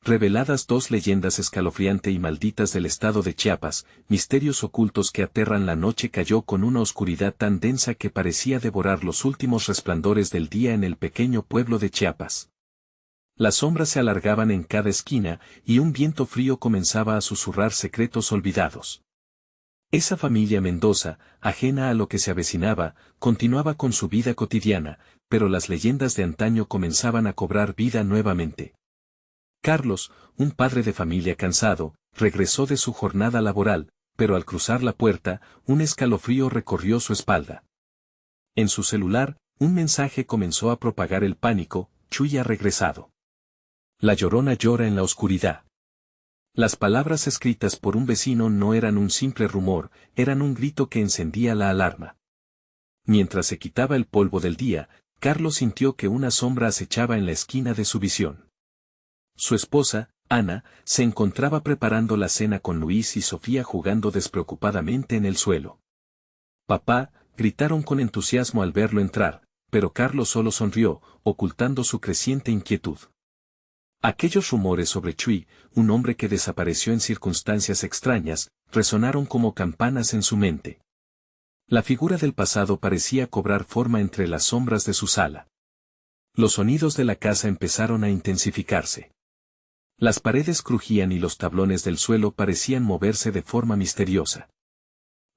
reveladas dos leyendas escalofriante y malditas del estado de Chiapas, misterios ocultos que aterran. La noche cayó con una oscuridad tan densa que parecía devorar los últimos resplandores del día en el pequeño pueblo de Chiapas. Las sombras se alargaban en cada esquina, y un viento frío comenzaba a susurrar secretos olvidados. Esa familia Mendoza, ajena a lo que se avecinaba, continuaba con su vida cotidiana, pero las leyendas de antaño comenzaban a cobrar vida nuevamente. Carlos, un padre de familia cansado, regresó de su jornada laboral, pero al cruzar la puerta, un escalofrío recorrió su espalda. En su celular, un mensaje comenzó a propagar el pánico: Chuy ha regresado. La Llorona llora en la oscuridad. Las palabras escritas por un vecino no eran un simple rumor, eran un grito que encendía la alarma. Mientras se quitaba el polvo del día, Carlos sintió que una sombra acechaba en la esquina de su visión. Su esposa, Ana, se encontraba preparando la cena con Luis y Sofía jugando despreocupadamente en el suelo. «Papá», gritaron con entusiasmo al verlo entrar, pero Carlos solo sonrió, ocultando su creciente inquietud. Aquellos rumores sobre Chuy, un hombre que desapareció en circunstancias extrañas, resonaron como campanas en su mente. La figura del pasado parecía cobrar forma entre las sombras de su sala. Los sonidos de la casa empezaron a intensificarse. Las paredes crujían y los tablones del suelo parecían moverse de forma misteriosa.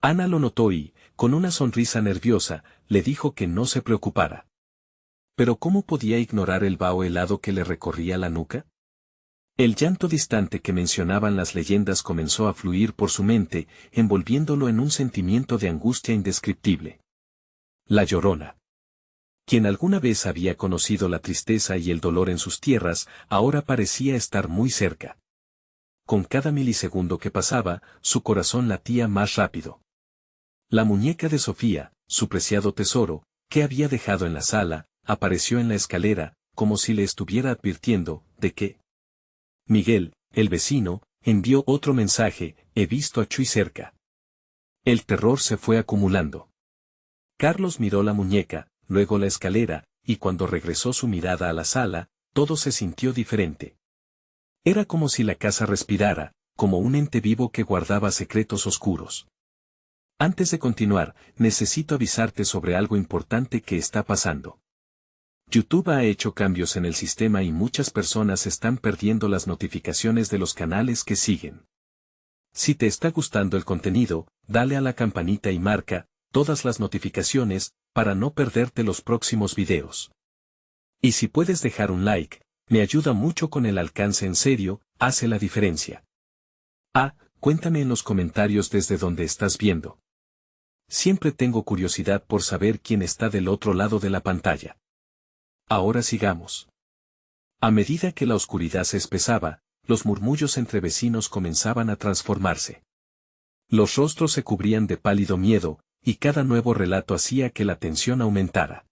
Ana lo notó y, con una sonrisa nerviosa, le dijo que no se preocupara. Pero ¿cómo podía ignorar el vaho helado que le recorría la nuca? El llanto distante que mencionaban las leyendas comenzó a fluir por su mente, envolviéndolo en un sentimiento de angustia indescriptible. La Llorona. Quien alguna vez había conocido la tristeza y el dolor en sus tierras, ahora parecía estar muy cerca. Con cada milisegundo que pasaba, su corazón latía más rápido. La muñeca de Sofía, su preciado tesoro, que había dejado en la sala, apareció en la escalera, como si le estuviera advirtiendo de que Miguel, el vecino, envió otro mensaje: he visto a Chuy cerca. El terror se fue acumulando. Carlos miró la muñeca, luego la escalera, y cuando regresó su mirada a la sala, todo se sintió diferente. Era como si la casa respirara, como un ente vivo que guardaba secretos oscuros. Antes de continuar, necesito avisarte sobre algo importante que está pasando. YouTube ha hecho cambios en el sistema y muchas personas están perdiendo las notificaciones de los canales que siguen. Si te está gustando el contenido, dale a la campanita y marca todas las notificaciones para no perderte los próximos videos. Y si puedes dejar un like, me ayuda mucho con el alcance. En serio, hace la diferencia. Cuéntame en los comentarios desde donde estás viendo. Siempre tengo curiosidad por saber quién está del otro lado de la pantalla. Ahora sigamos. A medida que la oscuridad se espesaba, los murmullos entre vecinos comenzaban a transformarse. Los rostros se cubrían de pálido miedo, y cada nuevo relato hacía que la tensión aumentara.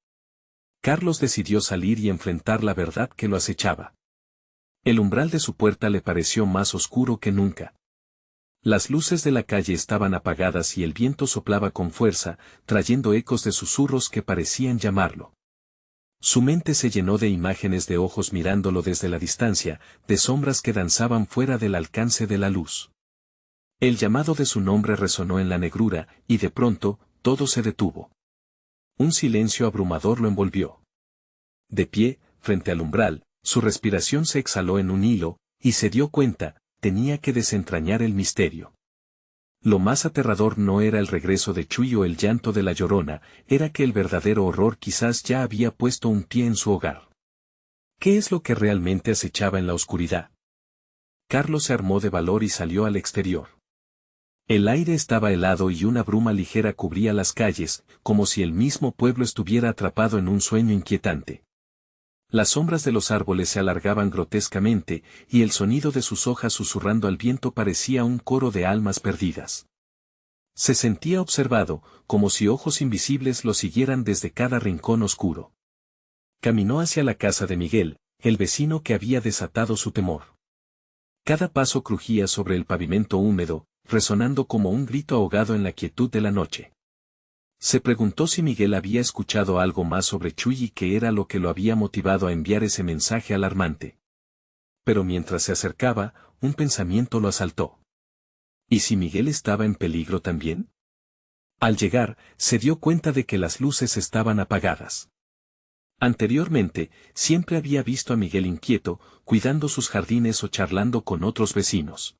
Carlos decidió salir y enfrentar la verdad que lo acechaba. El umbral de su puerta le pareció más oscuro que nunca. Las luces de la calle estaban apagadas y el viento soplaba con fuerza, trayendo ecos de susurros que parecían llamarlo. Su mente se llenó de imágenes de ojos mirándolo desde la distancia, de sombras que danzaban fuera del alcance de la luz. El llamado de su nombre resonó en la negrura, y de pronto, todo se detuvo. Un silencio abrumador lo envolvió. De pie, frente al umbral, su respiración se exhaló en un hilo, y se dio cuenta, tenía que desentrañar el misterio. Lo más aterrador no era el regreso de Chuy o el llanto de la Llorona, era que el verdadero horror quizás ya había puesto un pie en su hogar. ¿Qué es lo que realmente acechaba en la oscuridad? Carlos se armó de valor y salió al exterior. El aire estaba helado y una bruma ligera cubría las calles, como si el mismo pueblo estuviera atrapado en un sueño inquietante. Las sombras de los árboles se alargaban grotescamente, y el sonido de sus hojas susurrando al viento parecía un coro de almas perdidas. Se sentía observado, como si ojos invisibles lo siguieran desde cada rincón oscuro. Caminó hacia la casa de Miguel, el vecino que había desatado su temor. Cada paso crujía sobre el pavimento húmedo, resonando como un grito ahogado en la quietud de la noche. Se preguntó si Miguel había escuchado algo más sobre Chuy y qué era lo que lo había motivado a enviar ese mensaje alarmante. Pero mientras se acercaba, un pensamiento lo asaltó. ¿Y si Miguel estaba en peligro también? Al llegar, se dio cuenta de que las luces estaban apagadas. Anteriormente, siempre había visto a Miguel inquieto, cuidando sus jardines o charlando con otros vecinos.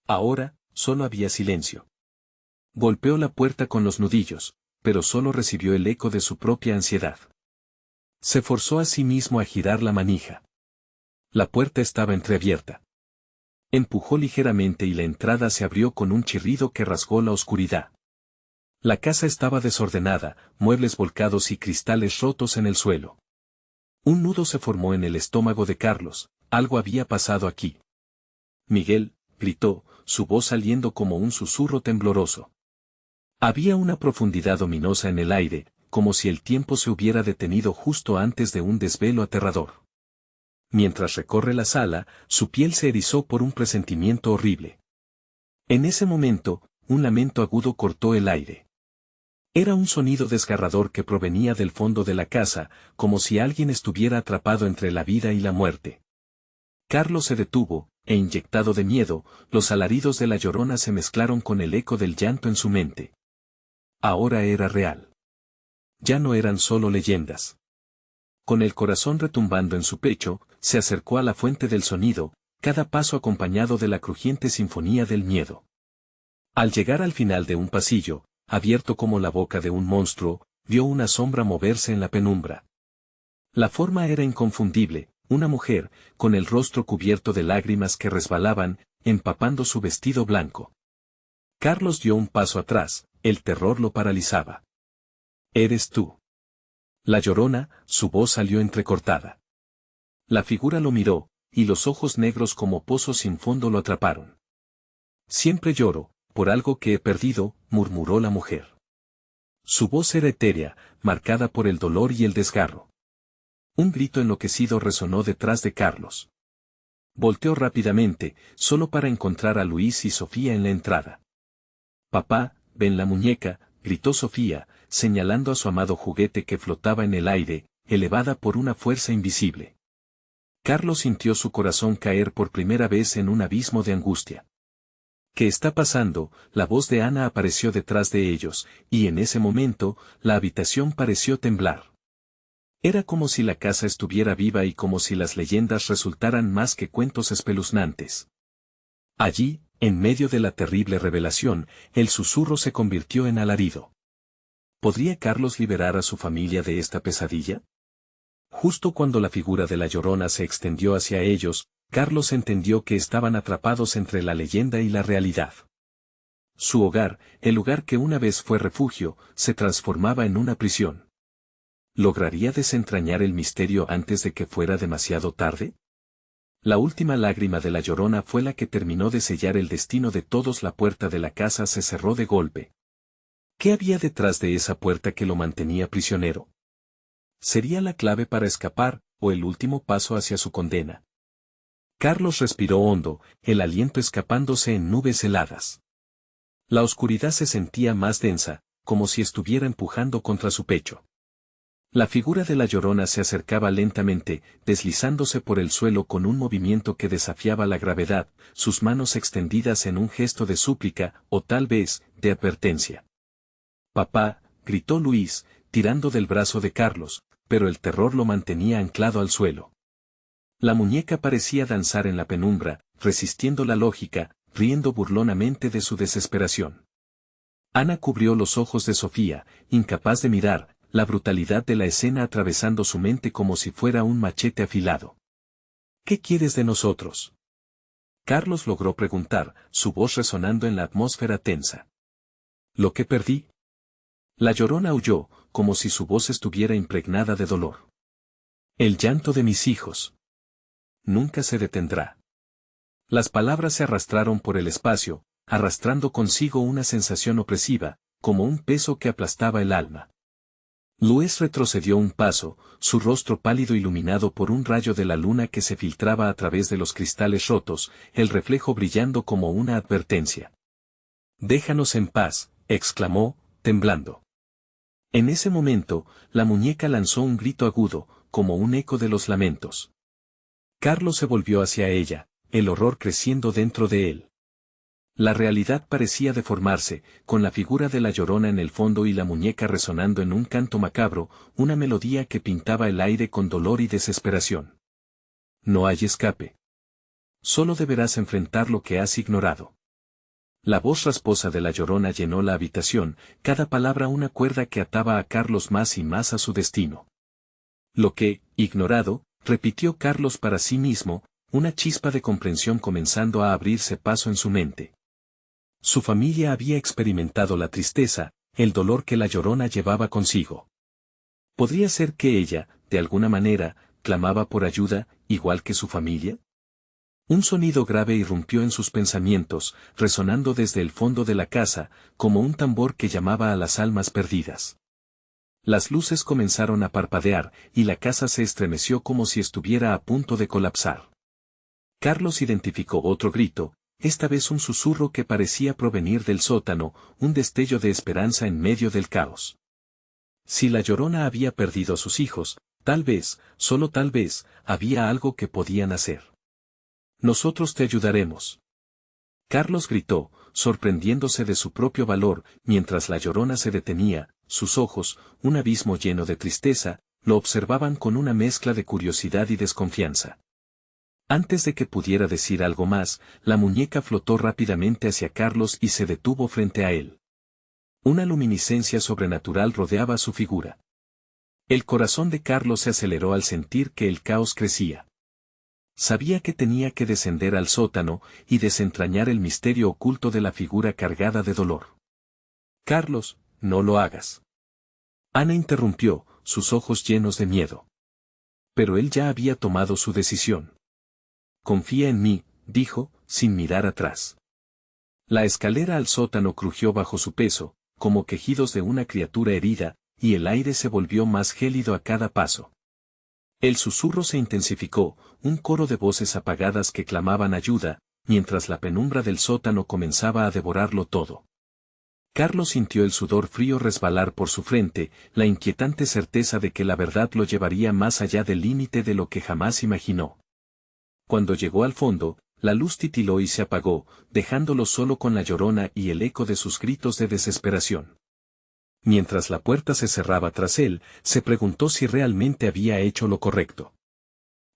Ahora, solo había silencio. Golpeó la puerta con los nudillos, pero solo recibió el eco de su propia ansiedad. Se forzó a sí mismo a girar la manija. La puerta estaba entreabierta. Empujó ligeramente y la entrada se abrió con un chirrido que rasgó la oscuridad. La casa estaba desordenada, muebles volcados y cristales rotos en el suelo. Un nudo se formó en el estómago de Carlos, algo había pasado aquí. Miguel, gritó, su voz saliendo como un susurro tembloroso. Había una profundidad ominosa en el aire, como si el tiempo se hubiera detenido justo antes de un desvelo aterrador. Mientras recorre la sala, su piel se erizó por un presentimiento horrible. En ese momento, un lamento agudo cortó el aire. Era un sonido desgarrador que provenía del fondo de la casa, como si alguien estuviera atrapado entre la vida y la muerte. Carlos se detuvo, e inyectado de miedo, los alaridos de la Llorona se mezclaron con el eco del llanto en su mente. Ahora era real. Ya no eran solo leyendas. Con el corazón retumbando en su pecho, se acercó a la fuente del sonido, cada paso acompañado de la crujiente sinfonía del miedo. Al llegar al final de un pasillo, abierto como la boca de un monstruo, vio una sombra moverse en la penumbra. La forma era inconfundible, una mujer, con el rostro cubierto de lágrimas que resbalaban, empapando su vestido blanco. Carlos dio un paso atrás, el terror lo paralizaba. «¿Eres tú?» La Llorona, su voz salió entrecortada. La figura lo miró, y los ojos negros como pozos sin fondo lo atraparon. «Siempre lloro, por algo que he perdido», murmuró la mujer. Su voz era etérea, marcada por el dolor y el desgarro. Un grito enloquecido resonó detrás de Carlos. Volteó rápidamente, solo para encontrar a Luis y Sofía en la entrada. «Papá, ven la muñeca», gritó Sofía, señalando a su amado juguete que flotaba en el aire, elevada por una fuerza invisible. Carlos sintió su corazón caer por primera vez en un abismo de angustia. «¿Qué está pasando?», la voz de Ana apareció detrás de ellos, y en ese momento, la habitación pareció temblar. Era como si la casa estuviera viva y como si las leyendas resultaran más que cuentos espeluznantes. Allí, en medio de la terrible revelación, el susurro se convirtió en alarido. ¿Podría Carlos liberar a su familia de esta pesadilla? Justo cuando la figura de la Llorona se extendió hacia ellos, Carlos entendió que estaban atrapados entre la leyenda y la realidad. Su hogar, el lugar que una vez fue refugio, se transformaba en una prisión. ¿Lograría desentrañar el misterio antes de que fuera demasiado tarde? La última lágrima de la Llorona fue la que terminó de sellar el destino de todos. La puerta de la casa se cerró de golpe. ¿Qué había detrás de esa puerta que lo mantenía prisionero? ¿Sería la clave para escapar, o el último paso hacia su condena? Carlos respiró hondo, el aliento escapándose en nubes heladas. La oscuridad se sentía más densa, como si estuviera empujando contra su pecho. La figura de la Llorona se acercaba lentamente, deslizándose por el suelo con un movimiento que desafiaba la gravedad, sus manos extendidas en un gesto de súplica, o tal vez, de advertencia. «Papá», gritó Luis, tirando del brazo de Carlos, pero el terror lo mantenía anclado al suelo. La muñeca parecía danzar en la penumbra, resistiendo la lógica, riendo burlonamente de su desesperación. Ana cubrió los ojos de Sofía, incapaz de mirar, la brutalidad de la escena atravesando su mente como si fuera un machete afilado. «¿Qué quieres de nosotros?», Carlos logró preguntar, su voz resonando en la atmósfera tensa. «¿Lo que perdí?». La Llorona aulló, como si su voz estuviera impregnada de dolor. «El llanto de mis hijos. Nunca se detendrá». Las palabras se arrastraron por el espacio, arrastrando consigo una sensación opresiva, como un peso que aplastaba el alma. Luis retrocedió un paso, su rostro pálido iluminado por un rayo de la luna que se filtraba a través de los cristales rotos, el reflejo brillando como una advertencia. «Déjanos en paz», exclamó, temblando. En ese momento, la muñeca lanzó un grito agudo, como un eco de los lamentos. Carlos se volvió hacia ella, el horror creciendo dentro de él. La realidad parecía deformarse, con la figura de la Llorona en el fondo y la muñeca resonando en un canto macabro, una melodía que pintaba el aire con dolor y desesperación. No hay escape. Solo deberás enfrentar lo que has ignorado. La voz rasposa de la Llorona llenó la habitación, cada palabra una cuerda que ataba a Carlos más y más a su destino. Lo que, ignorado, repitió Carlos para sí mismo, una chispa de comprensión comenzando a abrirse paso en su mente. Su familia había experimentado la tristeza, el dolor que la Llorona llevaba consigo. ¿Podría ser que ella, de alguna manera, clamaba por ayuda, igual que su familia? Un sonido grave irrumpió en sus pensamientos, resonando desde el fondo de la casa, como un tambor que llamaba a las almas perdidas. Las luces comenzaron a parpadear, y la casa se estremeció como si estuviera a punto de colapsar. Carlos identificó otro grito, esta vez un susurro que parecía provenir del sótano, un destello de esperanza en medio del caos. Si la Llorona había perdido a sus hijos, tal vez, solo tal vez, había algo que podían hacer. Nosotros te ayudaremos. Carlos gritó, sorprendiéndose de su propio valor, mientras la Llorona se detenía, sus ojos, un abismo lleno de tristeza, lo observaban con una mezcla de curiosidad y desconfianza. Antes de que pudiera decir algo más, la muñeca flotó rápidamente hacia Carlos y se detuvo frente a él. Una luminiscencia sobrenatural rodeaba su figura. El corazón de Carlos se aceleró al sentir que el caos crecía. Sabía que tenía que descender al sótano y desentrañar el misterio oculto de la figura cargada de dolor. Carlos, no lo hagas. Ana interrumpió, sus ojos llenos de miedo. Pero él ya había tomado su decisión. Confía en mí, dijo, sin mirar atrás. La escalera al sótano crujió bajo su peso, como quejidos de una criatura herida, y el aire se volvió más gélido a cada paso. El susurro se intensificó, un coro de voces apagadas que clamaban ayuda, mientras la penumbra del sótano comenzaba a devorarlo todo. Carlos sintió el sudor frío resbalar por su frente, la inquietante certeza de que la verdad lo llevaría más allá del límite de lo que jamás imaginó. Cuando llegó al fondo, la luz titiló y se apagó, dejándolo solo con la Llorona y el eco de sus gritos de desesperación. Mientras la puerta se cerraba tras él, se preguntó si realmente había hecho lo correcto.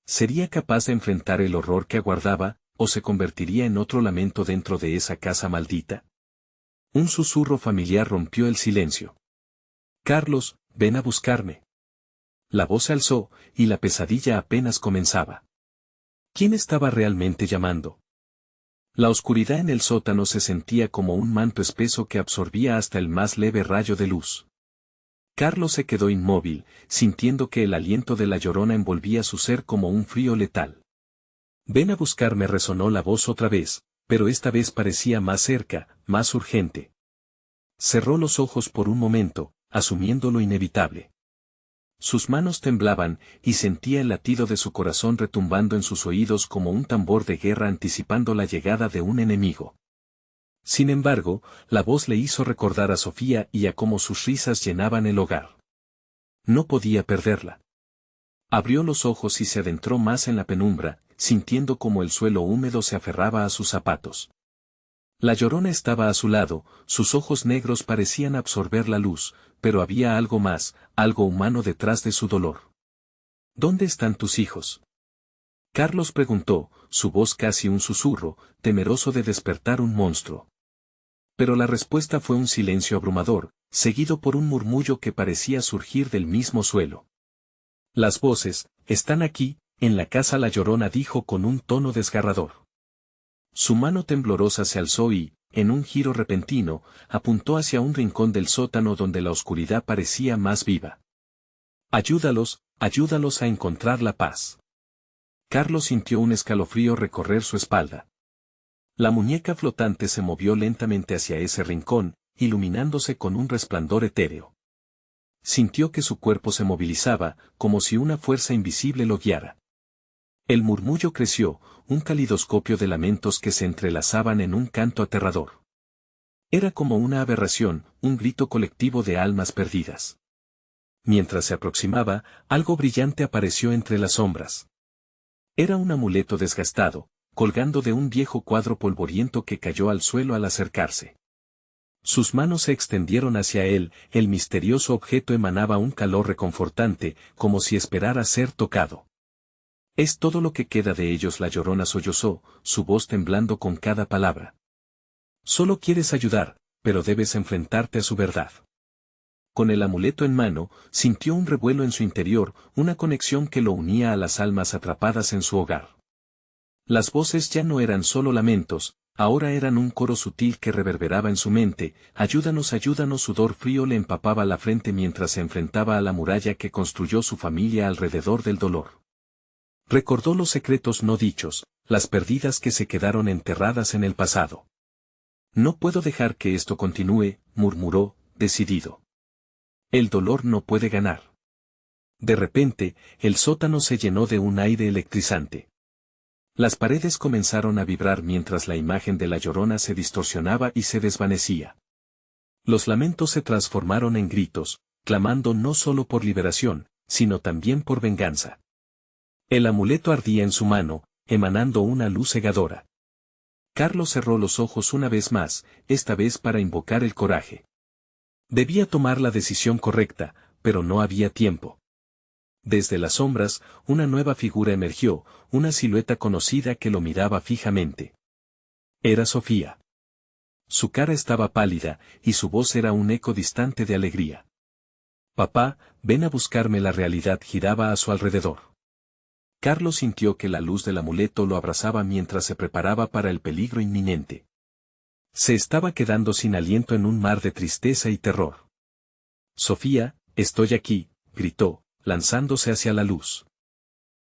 ¿Sería capaz de enfrentar el horror que aguardaba, o se convertiría en otro lamento dentro de esa casa maldita? Un susurro familiar rompió el silencio. Carlos, ven a buscarme. La voz se alzó, y la pesadilla apenas comenzaba. ¿Quién estaba realmente llamando? La oscuridad en el sótano se sentía como un manto espeso que absorbía hasta el más leve rayo de luz. Carlos se quedó inmóvil, sintiendo que el aliento de la Llorona envolvía su ser como un frío letal. Ven a buscarme, resonó la voz otra vez, pero esta vez parecía más cerca, más urgente. Cerró los ojos por un momento, asumiendo lo inevitable. Sus manos temblaban, y sentía el latido de su corazón retumbando en sus oídos como un tambor de guerra anticipando la llegada de un enemigo. Sin embargo, la voz le hizo recordar a Sofía y a cómo sus risas llenaban el hogar. No podía perderla. Abrió los ojos y se adentró más en la penumbra, sintiendo como el suelo húmedo se aferraba a sus zapatos. La Llorona estaba a su lado, sus ojos negros parecían absorber la luz, pero había algo más, algo humano detrás de su dolor. ¿Dónde están tus hijos? Carlos preguntó, su voz casi un susurro, temeroso de despertar un monstruo. Pero la respuesta fue un silencio abrumador, seguido por un murmullo que parecía surgir del mismo suelo. Las voces, están aquí, en la casa, la Llorona dijo con un tono desgarrador. Su mano temblorosa se alzó y, en un giro repentino, apuntó hacia un rincón del sótano donde la oscuridad parecía más viva. Ayúdalos, ayúdalos a encontrar la paz. Carlos sintió un escalofrío recorrer su espalda. La muñeca flotante se movió lentamente hacia ese rincón, iluminándose con un resplandor etéreo. Sintió que su cuerpo se movilizaba, como si una fuerza invisible lo guiara. El murmullo creció, un calidoscopio de lamentos que se entrelazaban en un canto aterrador. Era como una aberración, un grito colectivo de almas perdidas. Mientras se aproximaba, algo brillante apareció entre las sombras. Era un amuleto desgastado, colgando de un viejo cuadro polvoriento que cayó al suelo al acercarse. Sus manos se extendieron hacia él, el misterioso objeto emanaba un calor reconfortante, como si esperara ser tocado. Es todo lo que queda de ellos, la Llorona sollozó, su voz temblando con cada palabra. Solo quieres ayudar, pero debes enfrentarte a su verdad. Con el amuleto en mano, sintió un revuelo en su interior, una conexión que lo unía a las almas atrapadas en su hogar. Las voces ya no eran solo lamentos, ahora eran un coro sutil que reverberaba en su mente, ayúdanos, ayúdanos. Sudor frío le empapaba la frente mientras se enfrentaba a la muralla que construyó su familia alrededor del dolor. Recordó los secretos no dichos, las perdidas que se quedaron enterradas en el pasado. No puedo dejar que esto continúe, murmuró, decidido. El dolor no puede ganar. De repente, el sótano se llenó de un aire electrizante. Las paredes comenzaron a vibrar mientras la imagen de la Llorona se distorsionaba y se desvanecía. Los lamentos se transformaron en gritos, clamando no solo por liberación, sino también por venganza. El amuleto ardía en su mano, emanando una luz cegadora. Carlos cerró los ojos una vez más, esta vez para invocar el coraje. Debía tomar la decisión correcta, pero no había tiempo. Desde las sombras, una nueva figura emergió, una silueta conocida que lo miraba fijamente. Era Sofía. Su cara estaba pálida, y su voz era un eco distante de alegría. Papá, ven a buscarme. La realidad giraba a su alrededor. Carlos sintió que la luz del amuleto lo abrazaba mientras se preparaba para el peligro inminente. Se estaba quedando sin aliento en un mar de tristeza y terror. Sofía, estoy aquí, gritó, lanzándose hacia la luz.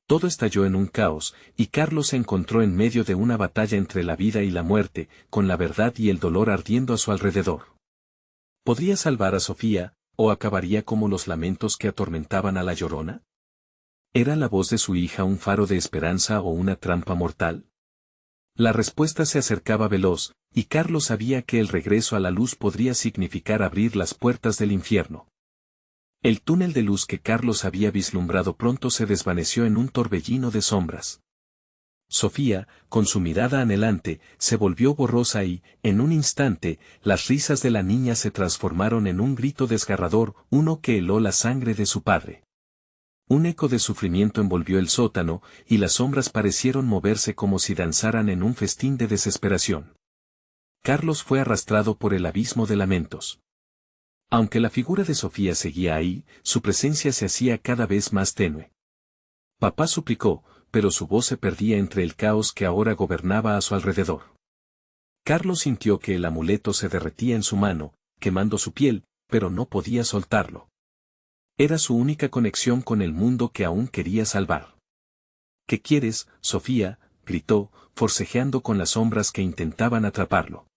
Todo estalló en un caos, y Carlos se encontró en medio de una batalla entre la vida y la muerte, con la verdad y el dolor ardiendo a su alrededor. ¿Podría salvar a Sofía, o acabaría como los lamentos que atormentaban a la Llorona? ¿Era la voz de su hija un faro de esperanza o una trampa mortal? La respuesta se acercaba veloz, y Carlos sabía que el regreso a la luz podría significar abrir las puertas del infierno. El túnel de luz que Carlos había vislumbrado pronto se desvaneció en un torbellino de sombras. Sofía, con su mirada anhelante, se volvió borrosa y, en un instante, las risas de la niña se transformaron en un grito desgarrador, uno que heló la sangre de su padre. Un eco de sufrimiento envolvió el sótano, y las sombras parecieron moverse como si danzaran en un festín de desesperación. Carlos fue arrastrado por el abismo de lamentos. Aunque la figura de Sofía seguía ahí, su presencia se hacía cada vez más tenue. Papá suplicó, pero su voz se perdía entre el caos que ahora gobernaba a su alrededor. Carlos sintió que el amuleto se derretía en su mano, quemando su piel, pero no podía soltarlo. Era su única conexión con el mundo que aún quería salvar. ¿Qué quieres, Sofía?, gritó, forcejeando con las sombras que intentaban atraparlo.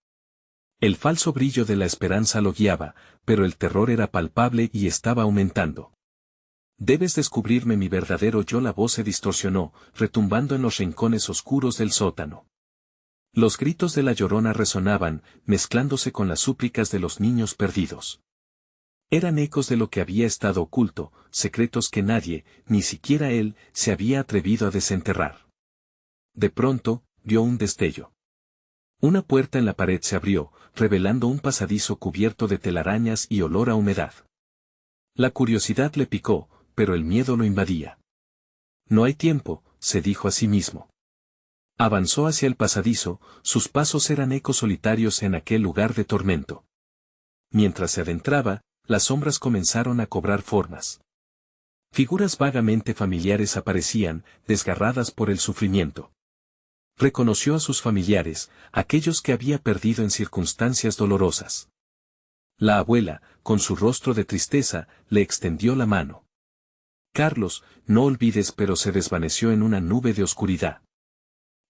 El falso brillo de la esperanza lo guiaba, pero el terror era palpable y estaba aumentando. Debes descubrirme mi verdadero yo. La voz se distorsionó, retumbando en los rincones oscuros del sótano. Los gritos de la Llorona resonaban, mezclándose con las súplicas de los niños perdidos. Eran ecos de lo que había estado oculto, secretos que nadie, ni siquiera él, se había atrevido a desenterrar. De pronto, vio un destello. Una puerta en la pared se abrió, revelando un pasadizo cubierto de telarañas y olor a humedad. La curiosidad le picó, pero el miedo lo invadía. No hay tiempo, se dijo a sí mismo. Avanzó hacia el pasadizo, sus pasos eran ecos solitarios en aquel lugar de tormento. Mientras se adentraba, las sombras comenzaron a cobrar formas. Figuras vagamente familiares aparecían, desgarradas por el sufrimiento. Reconoció a sus familiares, aquellos que había perdido en circunstancias dolorosas. La abuela, con su rostro de tristeza, le extendió la mano. Carlos, no olvides, pero se desvaneció en una nube de oscuridad.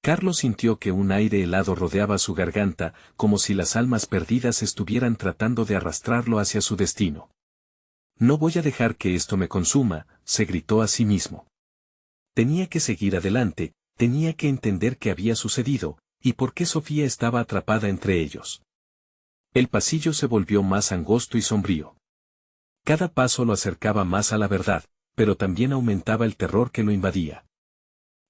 Carlos sintió que un aire helado rodeaba su garganta, como si las almas perdidas estuvieran tratando de arrastrarlo hacia su destino. No voy a dejar que esto me consuma, se gritó a sí mismo. Tenía que seguir adelante, tenía que entender qué había sucedido, y por qué Sofía estaba atrapada entre ellos. El pasillo se volvió más angosto y sombrío. Cada paso lo acercaba más a la verdad, pero también aumentaba el terror que lo invadía.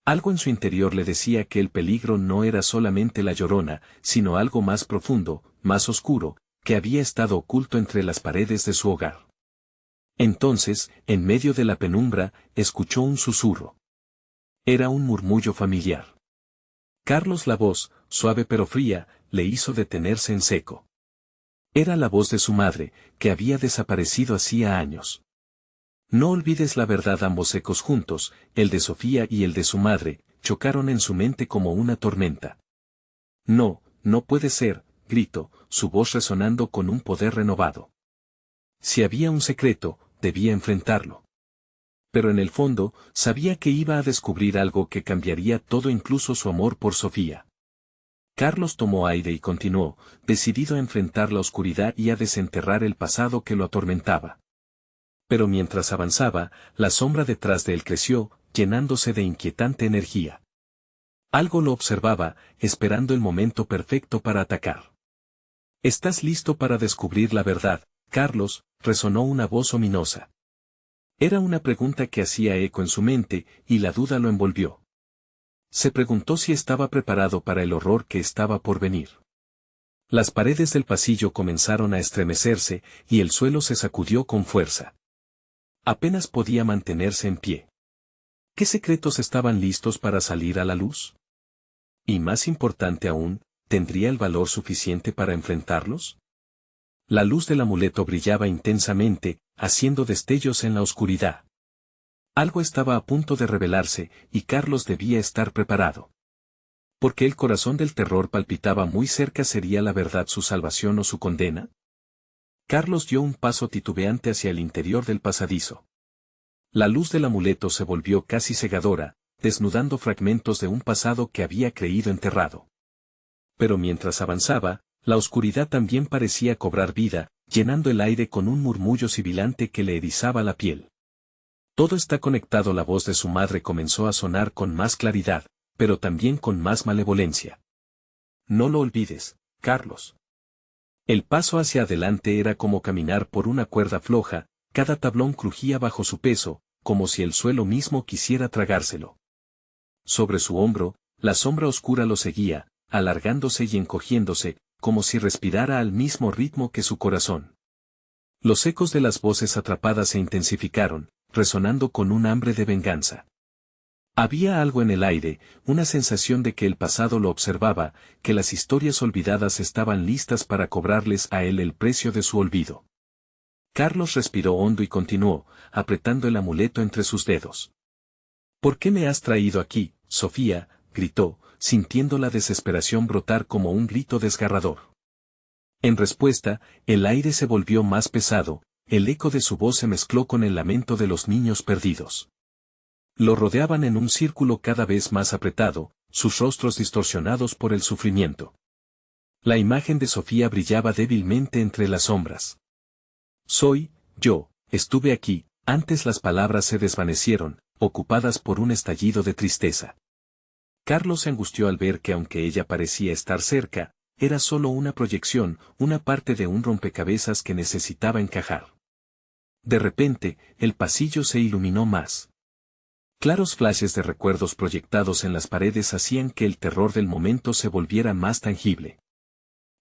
Algo en su interior le decía que el peligro no era solamente la Llorona, sino algo más profundo, más oscuro, que había estado oculto entre las paredes de su hogar. Entonces, en medio de la penumbra, escuchó un susurro. Era un murmullo familiar. Carlos, la voz, suave pero fría, le hizo detenerse en seco. Era la voz de su madre, que había desaparecido hacía años. No olvides la verdad. Ambos ecos juntos, el de Sofía y el de su madre, chocaron en su mente como una tormenta. No, no puede ser, gritó, su voz resonando con un poder renovado. Si había un secreto, debía enfrentarlo. Pero en el fondo, sabía que iba a descubrir algo que cambiaría todo, incluso su amor por Sofía. Carlos tomó aire y continuó, decidido a enfrentar la oscuridad y a desenterrar el pasado que lo atormentaba. Pero mientras avanzaba, la sombra detrás de él creció, llenándose de inquietante energía. Algo lo observaba, esperando el momento perfecto para atacar. ¿Estás listo para descubrir la verdad, Carlos?, resonó una voz ominosa. Era una pregunta que hacía eco en su mente, y la duda lo envolvió. Se preguntó si estaba preparado para el horror que estaba por venir. Las paredes del pasillo comenzaron a estremecerse, y el suelo se sacudió con fuerza. Apenas podía mantenerse en pie. ¿Qué secretos estaban listos para salir a la luz? Y más importante aún, ¿tendría el valor suficiente para enfrentarlos? La luz del amuleto brillaba intensamente, haciendo destellos en la oscuridad. Algo estaba a punto de revelarse, y Carlos debía estar preparado. Porque el corazón del terror palpitaba muy cerca. ¿Sería la verdad su salvación o su condena? Carlos dio un paso titubeante hacia el interior del pasadizo. La luz del amuleto se volvió casi cegadora, desnudando fragmentos de un pasado que había creído enterrado. Pero mientras avanzaba, la oscuridad también parecía cobrar vida, llenando el aire con un murmullo sibilante que le erizaba la piel. Todo está conectado. La voz de su madre comenzó a sonar con más claridad, pero también con más malevolencia. No lo olvides, Carlos. El paso hacia adelante era como caminar por una cuerda floja, cada tablón crujía bajo su peso, como si el suelo mismo quisiera tragárselo. Sobre su hombro, la sombra oscura lo seguía, alargándose y encogiéndose, como si respirara al mismo ritmo que su corazón. Los ecos de las voces atrapadas se intensificaron, resonando con un hambre de venganza. Había algo en el aire, una sensación de que el pasado lo observaba, que las historias olvidadas estaban listas para cobrarles a él el precio de su olvido. Carlos respiró hondo y continuó, apretando el amuleto entre sus dedos. ¿Por qué me has traído aquí, Sofía?, gritó, sintiendo la desesperación brotar como un grito desgarrador. En respuesta, el aire se volvió más pesado, el eco de su voz se mezcló con el lamento de los niños perdidos. Lo rodeaban en un círculo cada vez más apretado, sus rostros distorsionados por el sufrimiento. La imagen de Sofía brillaba débilmente entre las sombras. Soy, yo, estuve aquí. Antes las palabras se desvanecieron, ocupadas por un estallido de tristeza. Carlos se angustió al ver que aunque ella parecía estar cerca, era solo una proyección, una parte de un rompecabezas que necesitaba encajar. De repente, el pasillo se iluminó más. Claros flashes de recuerdos proyectados en las paredes hacían que el terror del momento se volviera más tangible.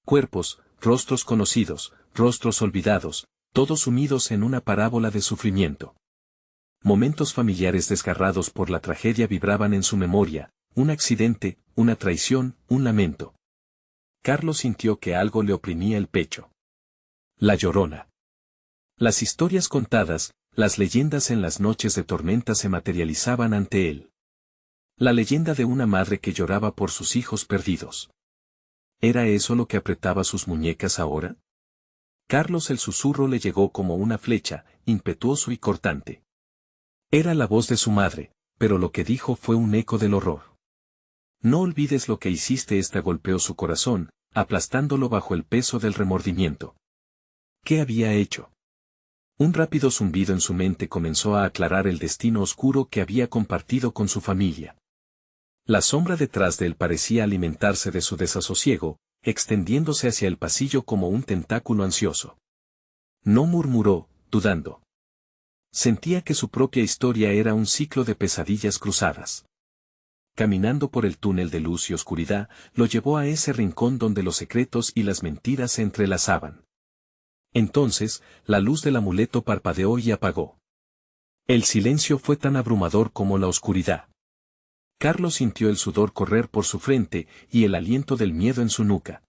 Cuerpos, rostros conocidos, rostros olvidados, todos unidos en una parábola de sufrimiento. Momentos familiares desgarrados por la tragedia vibraban en su memoria, un accidente, una traición, un lamento. Carlos sintió que algo le oprimía el pecho. La Llorona. Las historias contadas, las leyendas en las noches de tormenta se materializaban ante él. La leyenda de una madre que lloraba por sus hijos perdidos. ¿Era eso lo que apretaba sus muñecas ahora? Carlos, el susurro le llegó como una flecha, impetuoso y cortante. Era la voz de su madre, pero lo que dijo fue un eco del horror. No olvides lo que hiciste. Esta golpeó su corazón, aplastándolo bajo el peso del remordimiento. ¿Qué había hecho? Un rápido zumbido en su mente comenzó a aclarar el destino oscuro que había compartido con su familia. La sombra detrás de él parecía alimentarse de su desasosiego, extendiéndose hacia el pasillo como un tentáculo ansioso. No murmuró, dudando. Sentía que su propia historia era un ciclo de pesadillas cruzadas. caminando por el túnel de luz y oscuridad, lo llevó a ese rincón donde los secretos y las mentiras se entrelazaban. Entonces, la luz del amuleto parpadeó y apagó. El silencio fue tan abrumador como la oscuridad. Carlos sintió el sudor correr por su frente y el aliento del miedo en su nuca.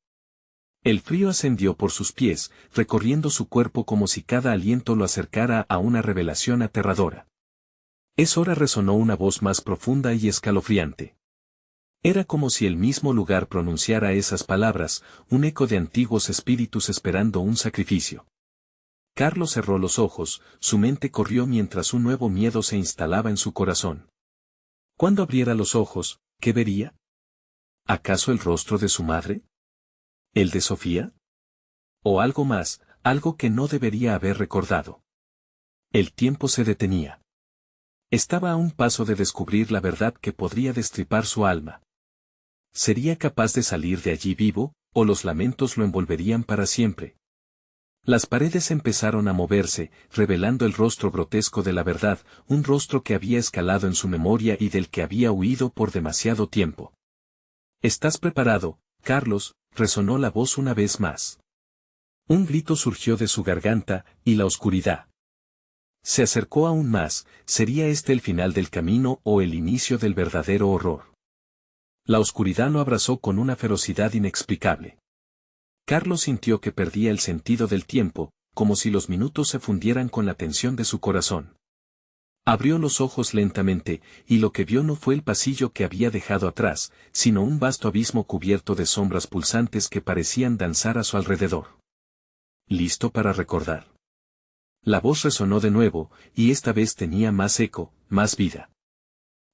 El frío ascendió por sus pies, recorriendo su cuerpo como si cada aliento lo acercara a una revelación aterradora. Es hora, resonó una voz más profunda y escalofriante. Era como si el mismo lugar pronunciara esas palabras, un eco de antiguos espíritus esperando un sacrificio. Carlos cerró los ojos, su mente corrió mientras un nuevo miedo se instalaba en su corazón. Cuando abriera los ojos, ¿qué vería? ¿Acaso el rostro de su madre? ¿El de Sofía? ¿O algo más, algo que no debería haber recordado? El tiempo se detenía. Estaba a un paso de descubrir la verdad que podría destripar su alma. ¿Sería capaz de salir de allí vivo, o los lamentos lo envolverían para siempre? Las paredes empezaron a moverse, revelando el rostro grotesco de la verdad, un rostro que había escalado en su memoria y del que había huido por demasiado tiempo. ¿Estás preparado, Carlos?, resonó la voz una vez más. Un grito surgió de su garganta, y la oscuridad se acercó aún más. ¿Sería este el final del camino o el inicio del verdadero horror? La oscuridad lo abrazó con una ferocidad inexplicable. Carlos sintió que perdía el sentido del tiempo, como si los minutos se fundieran con la tensión de su corazón. Abrió los ojos lentamente, y lo que vio no fue el pasillo que había dejado atrás, sino un vasto abismo cubierto de sombras pulsantes que parecían danzar a su alrededor. ¿Listo para recordar? La voz resonó de nuevo, y esta vez tenía más eco, más vida.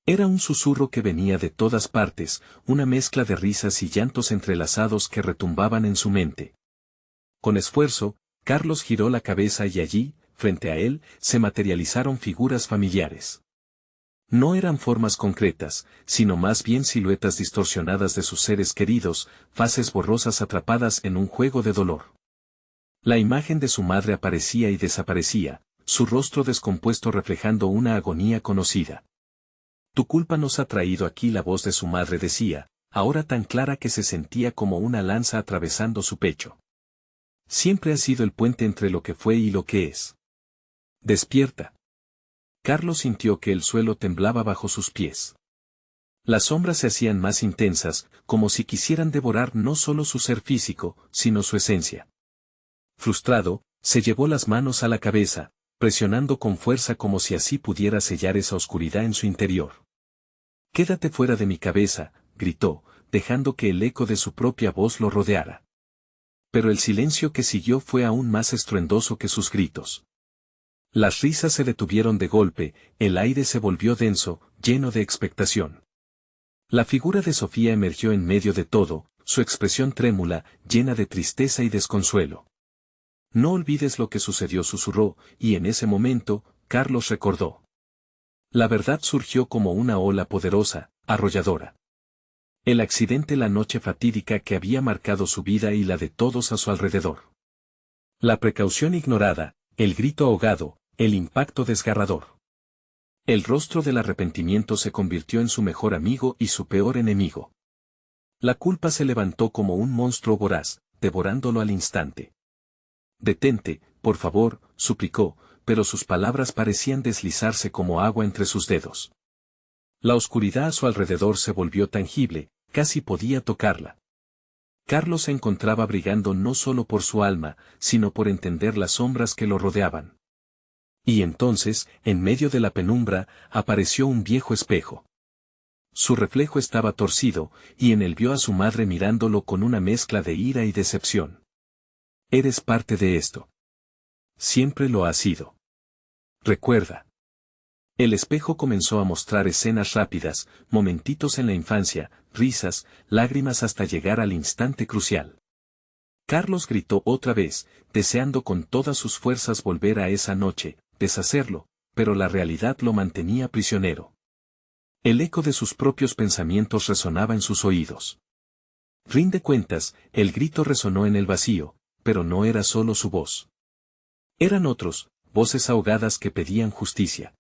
Era un susurro que venía de todas partes, una mezcla de risas y llantos entrelazados que retumbaban en su mente. Con esfuerzo, Carlos giró la cabeza y allí, frente a él, se materializaron figuras familiares. No eran formas concretas, sino más bien siluetas distorsionadas de sus seres queridos, faces borrosas atrapadas en un juego de dolor. La imagen de su madre aparecía y desaparecía, su rostro descompuesto reflejando una agonía conocida. Tu culpa nos ha traído aquí, la voz de su madre decía, ahora tan clara que se sentía como una lanza atravesando su pecho. Siempre has sido el puente entre lo que fue y lo que es. Despierta. Carlos sintió que el suelo temblaba bajo sus pies. Las sombras se hacían más intensas, como si quisieran devorar no solo su ser físico, sino su esencia. Frustrado, se llevó las manos a la cabeza, presionando con fuerza como si así pudiera sellar esa oscuridad en su interior. Quédate fuera de mi cabeza, gritó, dejando que el eco de su propia voz lo rodeara. Pero el silencio que siguió fue aún más estruendoso que sus gritos. Las risas se detuvieron de golpe, el aire se volvió denso, lleno de expectación. La figura de Sofía emergió en medio de todo, su expresión trémula, llena de tristeza y desconsuelo. No olvides lo que sucedió, susurró, y en ese momento, Carlos recordó. La verdad surgió como una ola poderosa, arrolladora. El accidente, la noche fatídica que había marcado su vida y la de todos a su alrededor. La precaución ignorada, el grito ahogado, el impacto desgarrador. El rostro del arrepentimiento se convirtió en su mejor amigo y su peor enemigo. La culpa se levantó como un monstruo voraz, devorándolo al instante. Detente, por favor, suplicó, pero sus palabras parecían deslizarse como agua entre sus dedos. La oscuridad a su alrededor se volvió tangible, casi podía tocarla. Carlos se encontraba brigando no solo por su alma, sino por entender las sombras que lo rodeaban. Y entonces, en medio de la penumbra, apareció un viejo espejo. Su reflejo estaba torcido, y en él vio a su madre mirándolo con una mezcla de ira y decepción. Eres parte de esto. Siempre lo has sido. Recuerda. El espejo comenzó a mostrar escenas rápidas, momentitos en la infancia, risas, lágrimas hasta llegar al instante crucial. Carlos gritó otra vez, deseando con todas sus fuerzas volver a esa noche, deshacerlo, pero la realidad lo mantenía prisionero. El eco de sus propios pensamientos resonaba en sus oídos. Rinde cuentas, el grito resonó en el vacío, pero no era solo su voz. Eran otros, voces ahogadas que pedían justicia.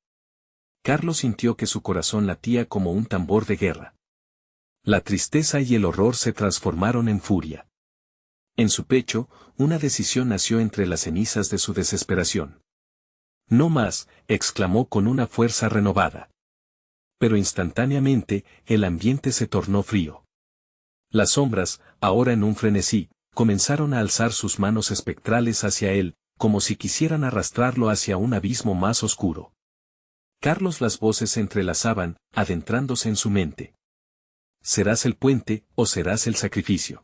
Carlos sintió que su corazón latía como un tambor de guerra. La tristeza y el horror se transformaron en furia. En su pecho, una decisión nació entre las cenizas de su desesperación. No más, exclamó con una fuerza renovada. Pero instantáneamente, el ambiente se tornó frío. Las sombras, ahora en un frenesí, comenzaron a alzar sus manos espectrales hacia él, como si quisieran arrastrarlo hacia un abismo más oscuro. Carlos, las voces se entrelazaban, adentrándose en su mente. ¿Serás el puente, o serás el sacrificio?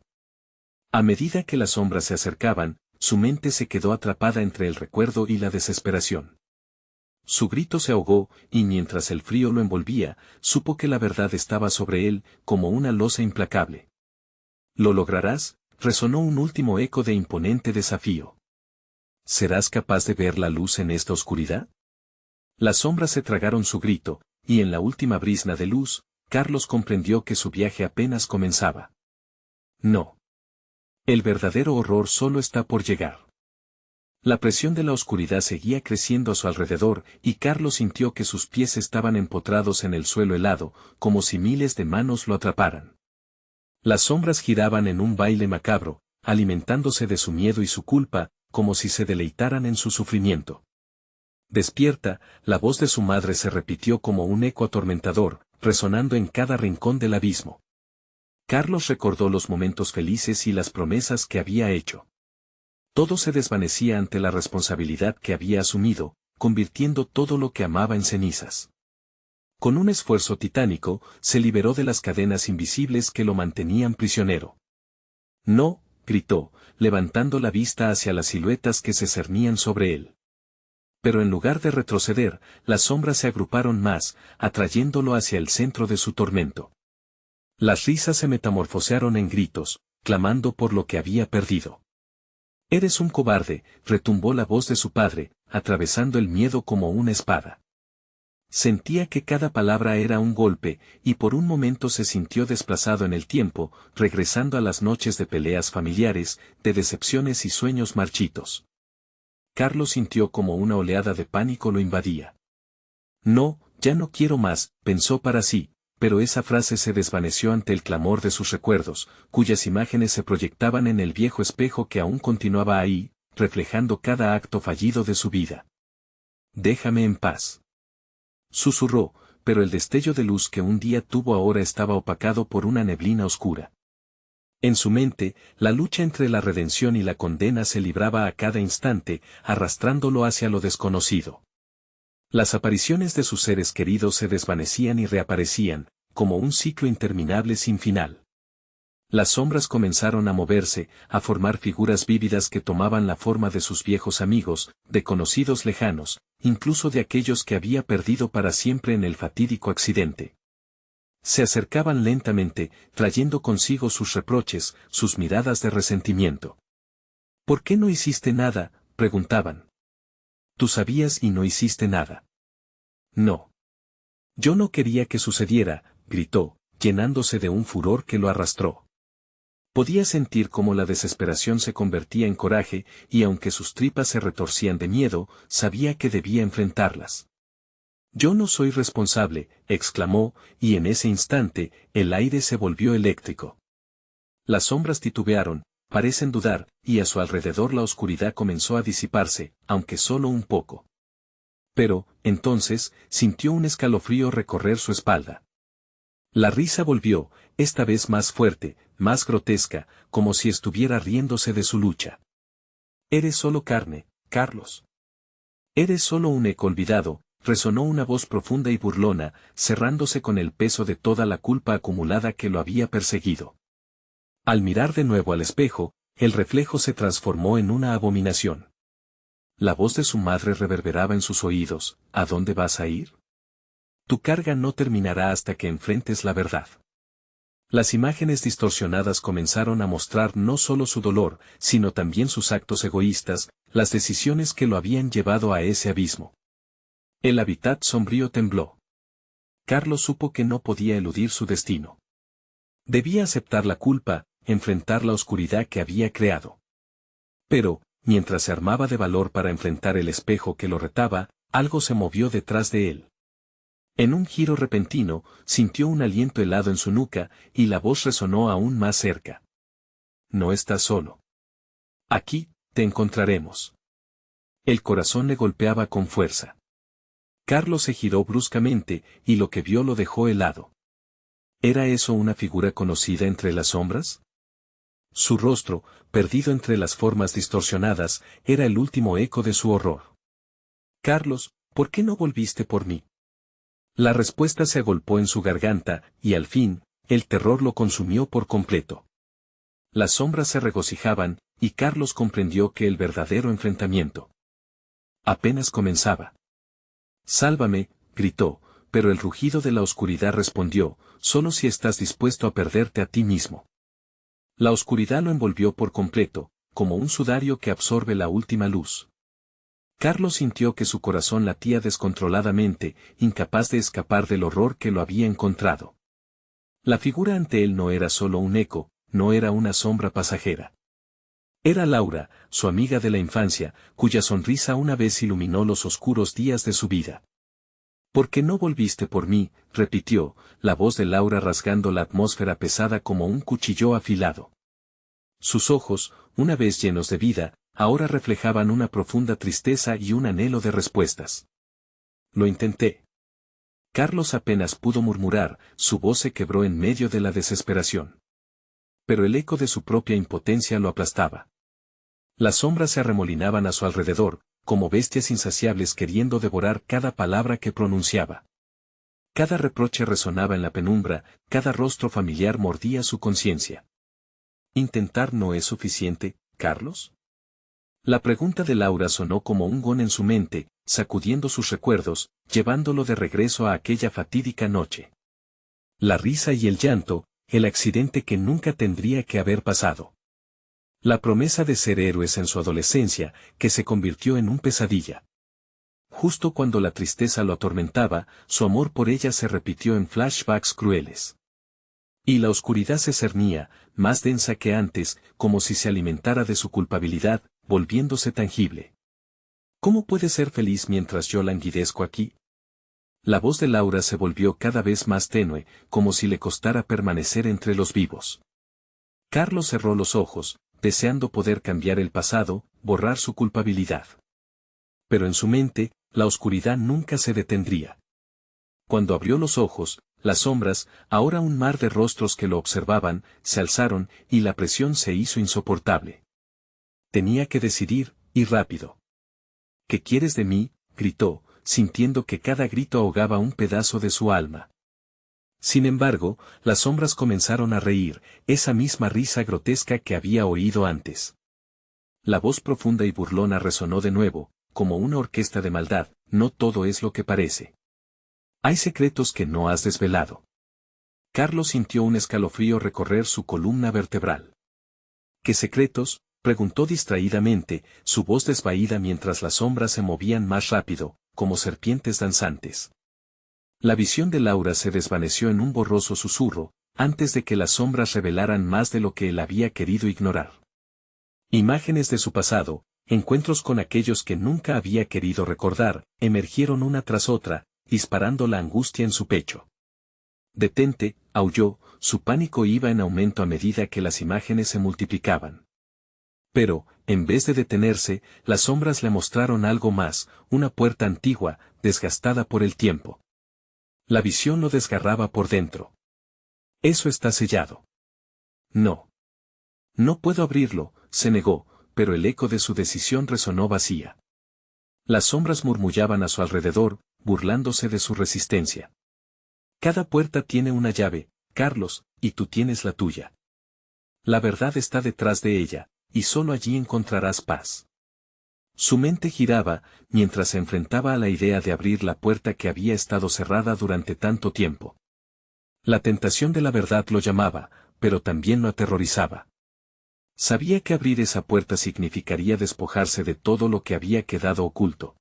A medida que las sombras se acercaban, su mente se quedó atrapada entre el recuerdo y la desesperación. Su grito se ahogó, y mientras el frío lo envolvía, supo que la verdad estaba sobre él, como una losa implacable. ¿Lo lograrás? Resonó un último eco de imponente desafío. ¿Serás capaz de ver la luz en esta oscuridad? Las sombras se tragaron su grito, y en la última brizna de luz, Carlos comprendió que su viaje apenas comenzaba. No. El verdadero horror solo está por llegar. La presión de la oscuridad seguía creciendo a su alrededor, y Carlos sintió que sus pies estaban empotrados en el suelo helado, como si miles de manos lo atraparan. Las sombras giraban en un baile macabro, alimentándose de su miedo y su culpa, como si se deleitaran en su sufrimiento. Despierta, la voz de su madre se repitió como un eco atormentador, resonando en cada rincón del abismo. Carlos recordó los momentos felices y las promesas que había hecho. Todo se desvanecía ante la responsabilidad que había asumido, convirtiendo todo lo que amaba en cenizas. Con un esfuerzo titánico, se liberó de las cadenas invisibles que lo mantenían prisionero. No, gritó, levantando la vista hacia las siluetas que se cernían sobre él. Pero en lugar de retroceder, las sombras se agruparon más, atrayéndolo hacia el centro de su tormento. Las risas se metamorfosearon en gritos, clamando por lo que había perdido. «Eres un cobarde», retumbó la voz de su padre, atravesando el miedo como una espada. Sentía que cada palabra era un golpe, y por un momento se sintió desplazado en el tiempo, regresando a las noches de peleas familiares, de decepciones y sueños marchitos. Carlos sintió como una oleada de pánico lo invadía. No, ya no quiero más, pensó para sí, pero esa frase se desvaneció ante el clamor de sus recuerdos, cuyas imágenes se proyectaban en el viejo espejo que aún continuaba ahí, reflejando cada acto fallido de su vida. «Déjame en paz», susurró, pero el destello de luz que un día tuvo ahora estaba opacado por una neblina oscura. En su mente, la lucha entre la redención y la condena se libraba a cada instante, arrastrándolo hacia lo desconocido. Las apariciones de sus seres queridos se desvanecían y reaparecían, como un ciclo interminable sin final. Las sombras comenzaron a moverse, a formar figuras vívidas que tomaban la forma de sus viejos amigos, de conocidos lejanos, incluso de aquellos que había perdido para siempre en el fatídico accidente. Se acercaban lentamente, trayendo consigo sus reproches, sus miradas de resentimiento. «¿Por qué no hiciste nada?», preguntaban. «Tú sabías y no hiciste nada». «No. Yo no quería que sucediera», gritó, llenándose de un furor que lo arrastró. Podía sentir cómo la desesperación se convertía en coraje, y aunque sus tripas se retorcían de miedo, sabía que debía enfrentarlas. «Yo no soy responsable», exclamó, y en ese instante, el aire se volvió eléctrico. Las sombras titubearon, parecen dudar, y a su alrededor la oscuridad comenzó a disiparse, aunque solo un poco. Pero, entonces, sintió un escalofrío recorrer su espalda. La risa volvió, esta vez más fuerte, más grotesca, como si estuviera riéndose de su lucha. «Eres solo carne, Carlos. Eres solo un eco olvidado», resonó una voz profunda y burlona, cerrándose con el peso de toda la culpa acumulada que lo había perseguido. Al mirar de nuevo al espejo, el reflejo se transformó en una abominación. La voz de su madre reverberaba en sus oídos: «¿A dónde vas a ir? Tu carga no terminará hasta que enfrentes la verdad». Las imágenes distorsionadas comenzaron a mostrar no solo su dolor, sino también sus actos egoístas, las decisiones que lo habían llevado a ese abismo. El hábitat sombrío tembló. Carlos supo que no podía eludir su destino. Debía aceptar la culpa, enfrentar la oscuridad que había creado. Pero, mientras se armaba de valor para enfrentar el espejo que lo retaba, algo se movió detrás de él. En un giro repentino, sintió un aliento helado en su nuca, y la voz resonó aún más cerca. No estás solo. Aquí, te encontraremos. El corazón le golpeaba con fuerza. Carlos se giró bruscamente, y lo que vio lo dejó helado. ¿Era eso una figura conocida entre las sombras? Su rostro, perdido entre las formas distorsionadas, era el último eco de su horror. Carlos, ¿por qué no volviste por mí? La respuesta se agolpó en su garganta, y al fin, el terror lo consumió por completo. Las sombras se regocijaban, y Carlos comprendió que el verdadero enfrentamiento apenas comenzaba. Sálvame, gritó, pero el rugido de la oscuridad respondió, solo si estás dispuesto a perderte a ti mismo. La oscuridad lo envolvió por completo, como un sudario que absorbe la última luz. Carlos sintió que su corazón latía descontroladamente, incapaz de escapar del horror que lo había encontrado. La figura ante él no era solo un eco, no era una sombra pasajera. Era Laura, su amiga de la infancia, cuya sonrisa una vez iluminó los oscuros días de su vida. ¿Por qué no volviste por mí?, repitió, la voz de Laura rasgando la atmósfera pesada como un cuchillo afilado. Sus ojos, una vez llenos de vida, ahora reflejaban una profunda tristeza y un anhelo de respuestas. Lo intenté. Carlos apenas pudo murmurar, su voz se quebró en medio de la desesperación. Pero el eco de su propia impotencia lo aplastaba. Las sombras se arremolinaban a su alrededor, como bestias insaciables queriendo devorar cada palabra que pronunciaba. Cada reproche resonaba en la penumbra, cada rostro familiar mordía su conciencia. ¿Intentar no es suficiente, Carlos? La pregunta de Laura sonó como un gong en su mente, sacudiendo sus recuerdos, llevándolo de regreso a aquella fatídica noche. La risa y el llanto, el accidente que nunca tendría que haber pasado. La promesa de ser héroes en su adolescencia, que se convirtió en un pesadilla. Justo cuando la tristeza lo atormentaba, su amor por ella se repitió en flashbacks crueles. Y la oscuridad se cernía, más densa que antes, como si se alimentara de su culpabilidad, volviéndose tangible. ¿Cómo puede ser feliz mientras yo languidezco aquí? La voz de Laura se volvió cada vez más tenue, como si le costara permanecer entre los vivos. Carlos cerró los ojos, deseando poder cambiar el pasado, borrar su culpabilidad. Pero en su mente, la oscuridad nunca se detendría. Cuando abrió los ojos, las sombras, ahora un mar de rostros que lo observaban, se alzaron, y la presión se hizo insoportable. Tenía que decidir, y rápido. ¿Qué quieres de mí?, gritó, sintiendo que cada grito ahogaba un pedazo de su alma. Sin embargo, las sombras comenzaron a reír, esa misma risa grotesca que había oído antes. La voz profunda y burlona resonó de nuevo, como una orquesta de maldad, no todo es lo que parece. Hay secretos que no has desvelado. Carlos sintió un escalofrío recorrer su columna vertebral. ¿Qué secretos?, preguntó distraídamente, su voz desvaída mientras las sombras se movían más rápido, como serpientes danzantes. La visión de Laura se desvaneció en un borroso susurro, antes de que las sombras revelaran más de lo que él había querido ignorar. Imágenes de su pasado, encuentros con aquellos que nunca había querido recordar, emergieron una tras otra, disparando la angustia en su pecho. «Detente», aulló, su pánico iba en aumento a medida que las imágenes se multiplicaban. Pero, en vez de detenerse, las sombras le mostraron algo más, una puerta antigua, desgastada por el tiempo. La visión lo desgarraba por dentro. «Eso está sellado». «No. No puedo abrirlo», se negó, pero el eco de su decisión resonó vacía. Las sombras murmullaban a su alrededor, burlándose de su resistencia. «Cada puerta tiene una llave, Carlos, y tú tienes la tuya. La verdad está detrás de ella, y solo allí encontrarás paz». Su mente giraba, mientras se enfrentaba a la idea de abrir la puerta que había estado cerrada durante tanto tiempo. La tentación de la verdad lo llamaba, pero también lo aterrorizaba. Sabía que abrir esa puerta significaría despojarse de todo lo que había quedado oculto.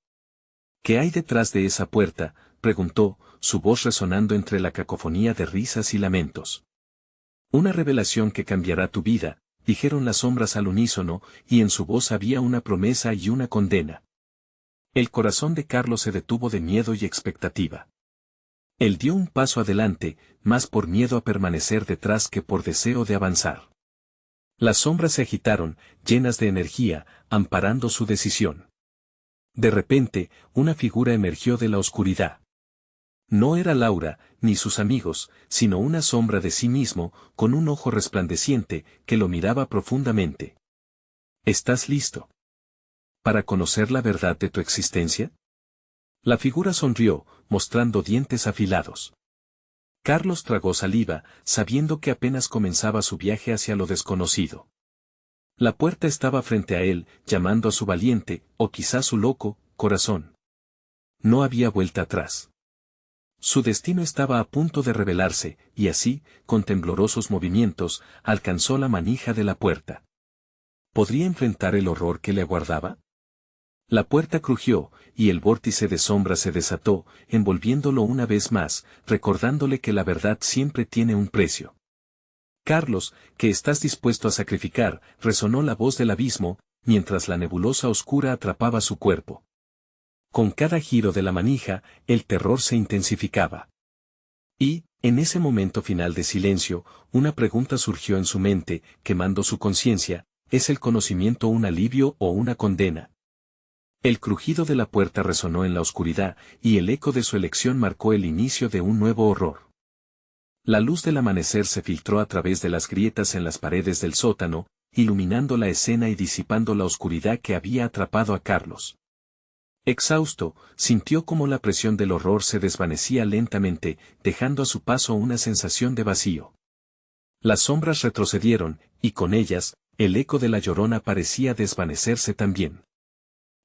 «¿Qué hay detrás de esa puerta?», preguntó, su voz resonando entre la cacofonía de risas y lamentos. «Una revelación que cambiará tu vida», dijeron las sombras al unísono, y en su voz había una promesa y una condena. El corazón de Carlos se detuvo de miedo y expectativa. Él dio un paso adelante, más por miedo a permanecer detrás que por deseo de avanzar. Las sombras se agitaron, llenas de energía, amparando su decisión. De repente, una figura emergió de la oscuridad. No era Laura, ni sus amigos, sino una sombra de sí mismo, con un ojo resplandeciente, que lo miraba profundamente. ¿Estás listo para conocer la verdad de tu existencia? La figura sonrió, mostrando dientes afilados. Carlos tragó saliva, sabiendo que apenas comenzaba su viaje hacia lo desconocido. La puerta estaba frente a él, llamando a su valiente, o quizás su loco, corazón. No había vuelta atrás. Su destino estaba a punto de revelarse, y así, con temblorosos movimientos, alcanzó la manija de la puerta. ¿Podría enfrentar el horror que le aguardaba? La puerta crujió, y el vórtice de sombra se desató, envolviéndolo una vez más, recordándole que la verdad siempre tiene un precio. Carlos, ¿qué estás dispuesto a sacrificar?, resonó la voz del abismo, mientras la nebulosa oscura atrapaba su cuerpo. Con cada giro de la manija, el terror se intensificaba. Y, en ese momento final de silencio, una pregunta surgió en su mente, quemando su conciencia: ¿es el conocimiento un alivio o una condena? El crujido de la puerta resonó en la oscuridad, y el eco de su elección marcó el inicio de un nuevo horror. La luz del amanecer se filtró a través de las grietas en las paredes del sótano, iluminando la escena y disipando la oscuridad que había atrapado a Carlos. Exhausto, sintió como la presión del horror se desvanecía lentamente, dejando a su paso una sensación de vacío. Las sombras retrocedieron, y con ellas, el eco de la Llorona parecía desvanecerse también.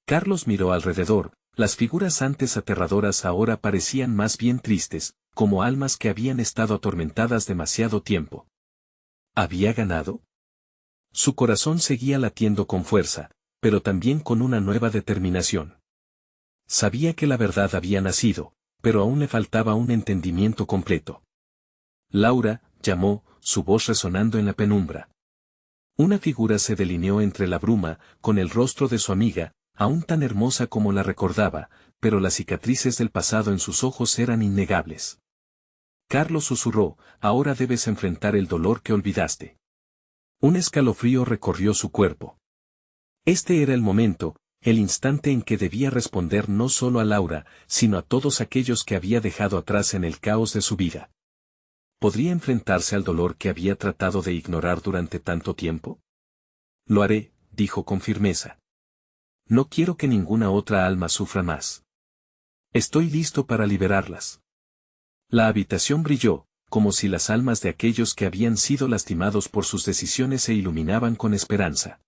Carlos miró alrededor, las figuras antes aterradoras ahora parecían más bien tristes, como almas que habían estado atormentadas demasiado tiempo. ¿Había ganado? Su corazón seguía latiendo con fuerza, pero también con una nueva determinación. Sabía que la verdad había nacido, pero aún le faltaba un entendimiento completo. Laura, llamó, su voz resonando en la penumbra. Una figura se delineó entre la bruma, con el rostro de su amiga, aún tan hermosa como la recordaba, pero las cicatrices del pasado en sus ojos eran innegables. Carlos susurró: ahora debes enfrentar el dolor que olvidaste. Un escalofrío recorrió su cuerpo. Este era el momento, el instante en que debía responder no solo a Laura, sino a todos aquellos que había dejado atrás en el caos de su vida. ¿Podría enfrentarse al dolor que había tratado de ignorar durante tanto tiempo? Lo haré, dijo con firmeza. No quiero que ninguna otra alma sufra más. Estoy listo para liberarlas. La habitación brilló, como si las almas de aquellos que habían sido lastimados por sus decisiones se iluminaban con esperanza.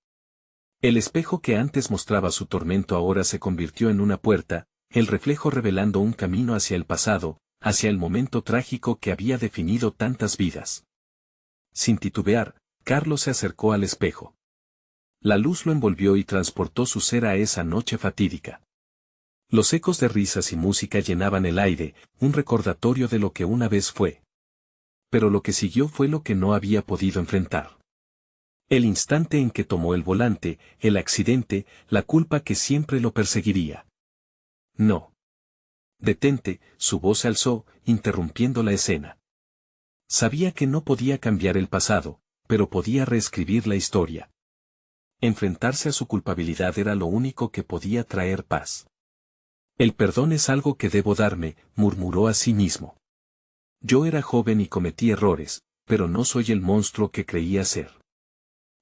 El espejo que antes mostraba su tormento ahora se convirtió en una puerta, el reflejo revelando un camino hacia el pasado, hacia el momento trágico que había definido tantas vidas. Sin titubear, Carlos se acercó al espejo. La luz lo envolvió y transportó su ser a esa noche fatídica. Los ecos de risas y música llenaban el aire, un recordatorio de lo que una vez fue. Pero lo que siguió fue lo que no había podido enfrentar. El instante en que tomó el volante, el accidente, la culpa que siempre lo perseguiría. No. Detente, su voz se alzó, interrumpiendo la escena. Sabía que no podía cambiar el pasado, pero podía reescribir la historia. Enfrentarse a su culpabilidad era lo único que podía traer paz. El perdón es algo que debo darme, murmuró a sí mismo. Yo era joven y cometí errores, pero no soy el monstruo que creía ser.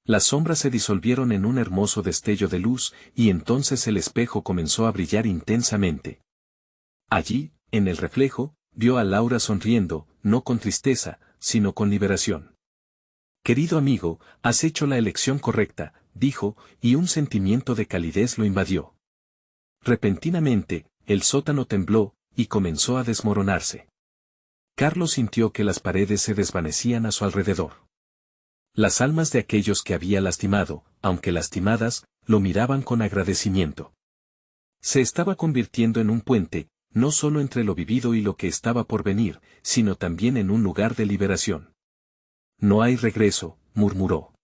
Las sombras se disolvieron en un hermoso destello de luz, y entonces el espejo comenzó a brillar intensamente. Allí, en el reflejo, vio a Laura sonriendo, no con tristeza, sino con liberación. Querido amigo, has hecho la elección correcta, dijo, y un sentimiento de calidez lo invadió. Repentinamente, el sótano tembló, y comenzó a desmoronarse. Carlos sintió que las paredes se desvanecían a su alrededor. Las almas de aquellos que había lastimado, aunque lastimadas, lo miraban con agradecimiento. Se estaba convirtiendo en un puente, no solo entre lo vivido y lo que estaba por venir, sino también en un lugar de liberación. No hay regreso, murmuró.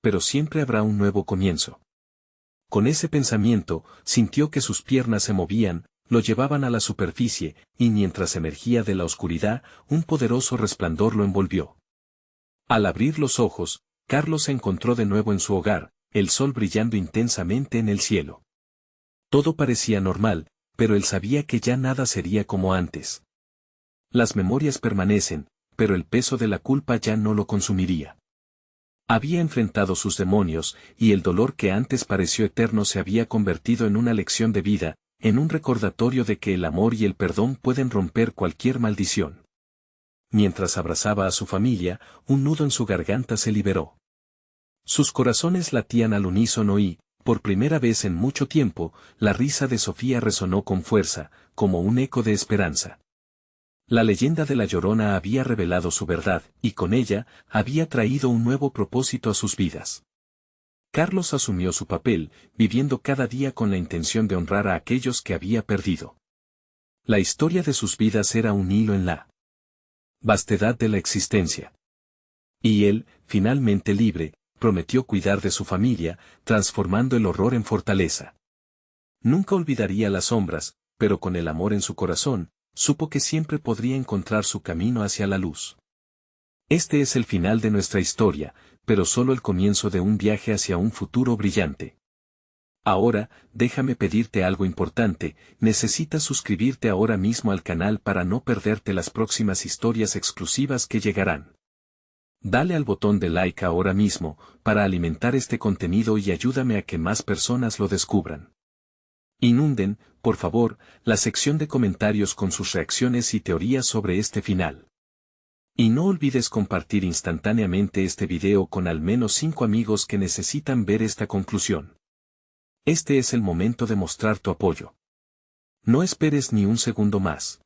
Pero siempre habrá un nuevo comienzo. Con ese pensamiento, sintió que sus piernas se movían, lo llevaban a la superficie, y mientras emergía de la oscuridad, un poderoso resplandor lo envolvió. Al abrir los ojos, Carlos se encontró de nuevo en su hogar, el sol brillando intensamente en el cielo. Todo parecía normal, pero él sabía que ya nada sería como antes. Las memorias permanecen, pero el peso de la culpa ya no lo consumiría. Había enfrentado sus demonios, y el dolor que antes pareció eterno se había convertido en una lección de vida, en un recordatorio de que el amor y el perdón pueden romper cualquier maldición. Mientras abrazaba a su familia, un nudo en su garganta se liberó. Sus corazones latían al unísono y, por primera vez en mucho tiempo, la risa de Sofía resonó con fuerza, como un eco de esperanza. La leyenda de la Llorona había revelado su verdad, y con ella, había traído un nuevo propósito a sus vidas. Carlos asumió su papel, viviendo cada día con la intención de honrar a aquellos que había perdido. La historia de sus vidas era un hilo en la vastedad de la existencia. Y él, finalmente libre, prometió cuidar de su familia, transformando el horror en fortaleza. Nunca olvidaría las sombras, pero con el amor en su corazón, supo que siempre podría encontrar su camino hacia la luz. Este es el final de nuestra historia, pero solo el comienzo de un viaje hacia un futuro brillante. Ahora, déjame pedirte algo importante, necesitas suscribirte ahora mismo al canal para no perderte las próximas historias exclusivas que llegarán. Dale al botón de like ahora mismo, para alimentar este contenido y ayúdame a que más personas lo descubran. Inunden, por favor, la sección de comentarios con sus reacciones y teorías sobre este final. Y no olvides compartir instantáneamente este video con al menos 5 amigos que necesitan ver esta conclusión. Este es el momento de mostrar tu apoyo. No esperes ni un segundo más.